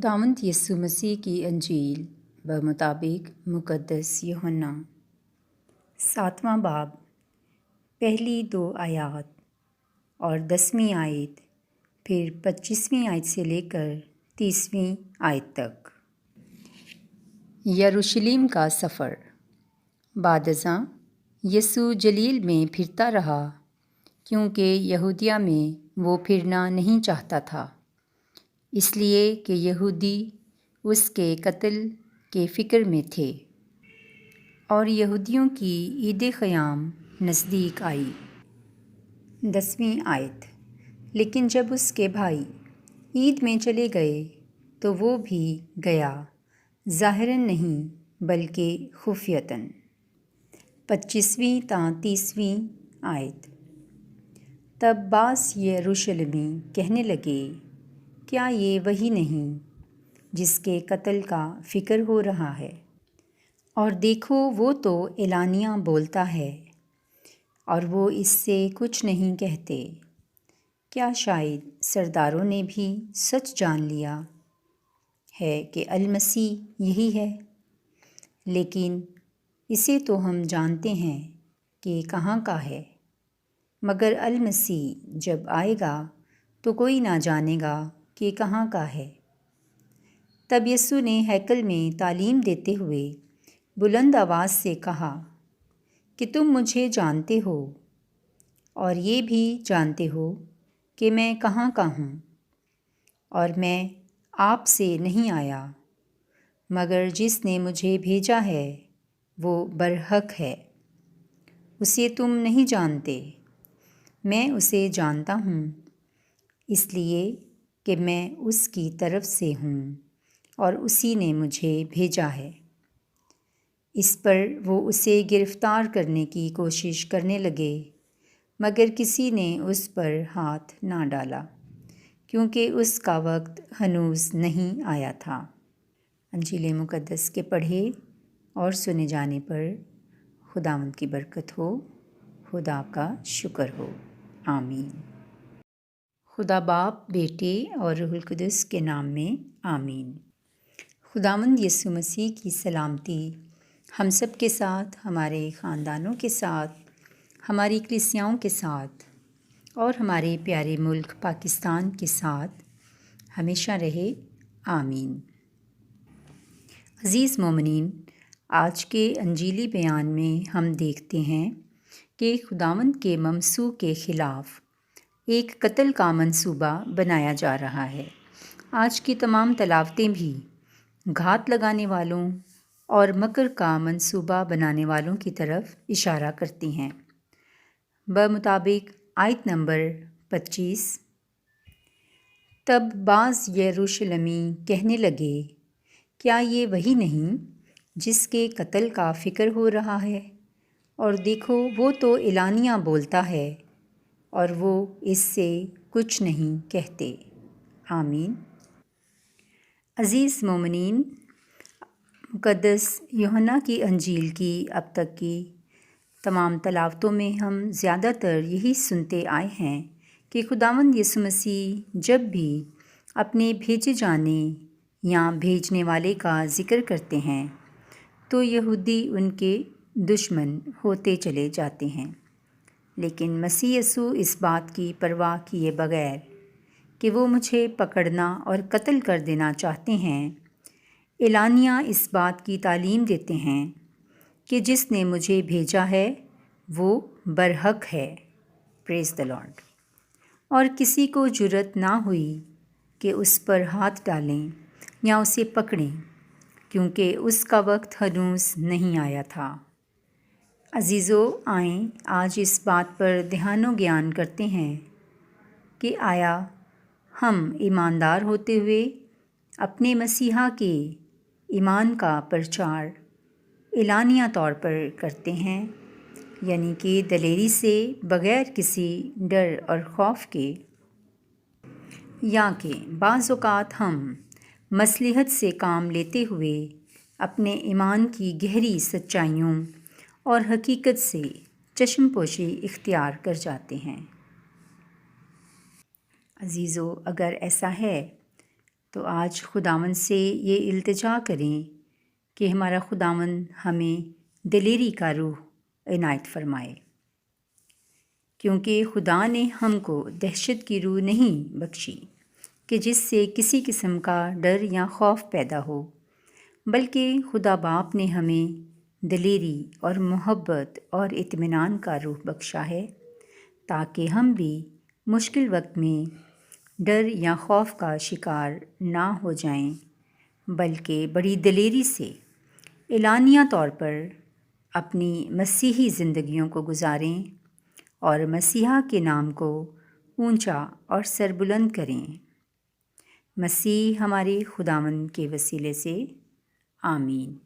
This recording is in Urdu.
خداوند یسوع مسیح کی انجیل بمطابق مقدس یوحنا 7واں باب پہلی 2 آیات اور 10ویں آیت، پھر 25ویں آیت سے لے کر 30ویں آیت تک۔ یروشلم کا سفر۔ بعد ازاں یسوع جلیل میں پھرتا رہا، کیونکہ یہودیہ میں وہ پھرنا نہیں چاہتا تھا، اس لیے کہ یہودی اس کے قتل کے فکر میں تھے، اور یہودیوں کی عید خیام نزدیک آئی۔ 10ویں آیت۔ لیکن جب اس کے بھائی عید میں چلے گئے تو وہ بھی گیا، ظاہراً نہیں بلکہ خفیتاً۔ 25ویں تا 30ویں آیت۔ تب بعض یروشلمی کہنے لگے، کیا یہ وہی نہیں جس کے قتل کا فکر ہو رہا ہے؟ اور دیکھو، وہ تو اعلانیہ بولتا ہے، اور وہ اس سے کچھ نہیں کہتے۔ کیا شاید سرداروں نے بھی سچ جان لیا ہے کہ المسیح یہی ہے؟ لیکن اسے تو ہم جانتے ہیں کہ کہاں کا ہے، مگر المسیح جب آئے گا تو کوئی نہ جانے گا کہ کہاں کا ہے۔ تب یسوع نے ہیکل میں تعلیم دیتے ہوئے بلند آواز سے کہا کہ تم مجھے جانتے ہو، اور یہ بھی جانتے ہو کہ میں کہاں کا ہوں، اور میں آپ سے نہیں آیا، مگر جس نے مجھے بھیجا ہے وہ برحق ہے۔ اسے تم نہیں جانتے، میں اسے جانتا ہوں، اس لیے کہ میں اس کی طرف سے ہوں اور اسی نے مجھے بھیجا ہے۔ اس پر وہ اسے گرفتار کرنے کی کوشش کرنے لگے، مگر کسی نے اس پر ہاتھ نہ ڈالا، کیونکہ اس کا وقت ہنوز نہیں آیا تھا۔ انجیل مقدس کے پڑھے اور سنے جانے پر خداوند کی برکت ہو، خدا کا شکر ہو، آمین۔ خدا باپ، بیٹے اور روح القدس کے نام میں آمین۔ خداوند یسوع مسیح کی سلامتی ہم سب کے ساتھ، ہمارے خاندانوں کے ساتھ، ہماری کلیسیاؤں کے ساتھ اور ہمارے پیارے ملک پاکستان کے ساتھ ہمیشہ رہے، آمین۔ عزیز مومنین، آج کے انجیلی بیان میں ہم دیکھتے ہیں کہ خداوند کے ممسوح کے خلاف ایک قتل کا منصوبہ بنایا جا رہا ہے۔ آج کی تمام تلاوتیں بھی گھات لگانے والوں اور مکر کا منصوبہ بنانے والوں کی طرف اشارہ کرتی ہیں۔ بمطابق آیت نمبر 25۔ تب بعض یروشلمی کہنے لگے، کیا یہ وہی نہیں جس کے قتل کا فکر ہو رہا ہے؟ اور دیکھو، وہ تو اعلانیہ بولتا ہے، اور وہ اس سے کچھ نہیں کہتے، آمین۔ عزیز مومنین، مقدس یوحنا کی انجیل کی اب تک کی تمام تلاوتوں میں ہم زیادہ تر یہی سنتے آئے ہیں کہ خداوند یسوع مسیح جب بھی اپنے بھیجے جانے یا بھیجنے والے کا ذکر کرتے ہیں تو یہودی ان کے دشمن ہوتے چلے جاتے ہیں، لیکن مسیح یسوع اس بات کی پرواہ کیے بغیر کہ وہ مجھے پکڑنا اور قتل کر دینا چاہتے ہیں، اعلانیہ اس بات کی تعلیم دیتے ہیں کہ جس نے مجھے بھیجا ہے وہ برحق ہے، پریز دی لارڈ۔ اور کسی کو جرأت نہ ہوئی کہ اس پر ہاتھ ڈالیں یا اسے پکڑیں، کیونکہ اس کا وقت ہنوز نہیں آیا تھا۔ عزیزو، آئیں آج اس بات پر دھیان و گیان کرتے ہیں کہ آیا ہم ایماندار ہوتے ہوئے اپنے مسیحا کے ایمان کا پرچار اعلانیہ طور پر کرتے ہیں، یعنی کہ دلیری سے، بغیر کسی ڈر اور خوف کے، یا کہ بعض اوقات ہم مصلحت سے کام لیتے ہوئے اپنے ایمان کی گہری سچائیوں اور حقیقت سے چشم پوشی اختیار کر جاتے ہیں۔ عزیزو، اگر ایسا ہے تو آج خداوند سے یہ التجا کریں کہ ہمارا خداوند ہمیں دلیری کا روح عنایت فرمائے، کیونکہ خدا نے ہم کو دہشت کی روح نہیں بخشی کہ جس سے کسی قسم کا ڈر یا خوف پیدا ہو، بلکہ خدا باپ نے ہمیں دلیری اور محبت اور اطمینان کا روح بخشا ہے، تاکہ ہم بھی مشکل وقت میں ڈر یا خوف کا شکار نہ ہو جائیں، بلکہ بڑی دلیری سے اعلانیہ طور پر اپنی مسیحی زندگیوں کو گزاریں اور مسیحا کے نام کو اونچا اور سربلند کریں۔ مسیح ہمارے خداوند کے وسیلے سے آمین۔